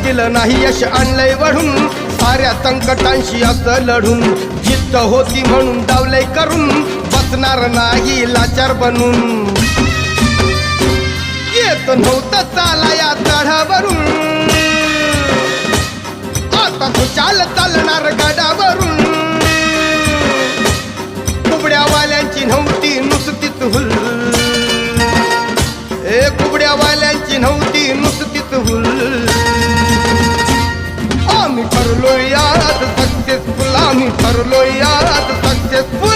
दिलं नाही यश आणलंय वढून साऱ्या संकटांशी असं लढून जिद्द होती म्हणून डावलंय करून बसणार नाही लाचार बनून येत नव्हतं चाला या चढावरून आता तू चालणार गडावरून कुबड्यावाल्यांची नव्हती नुसतीच हुल कुबड्यावाल्यांची नव्हती नुसतीच हुल आम्ही ठरलोय यात सक्सेसफुल आम्ही ठरलोय यात सक्सेसफुल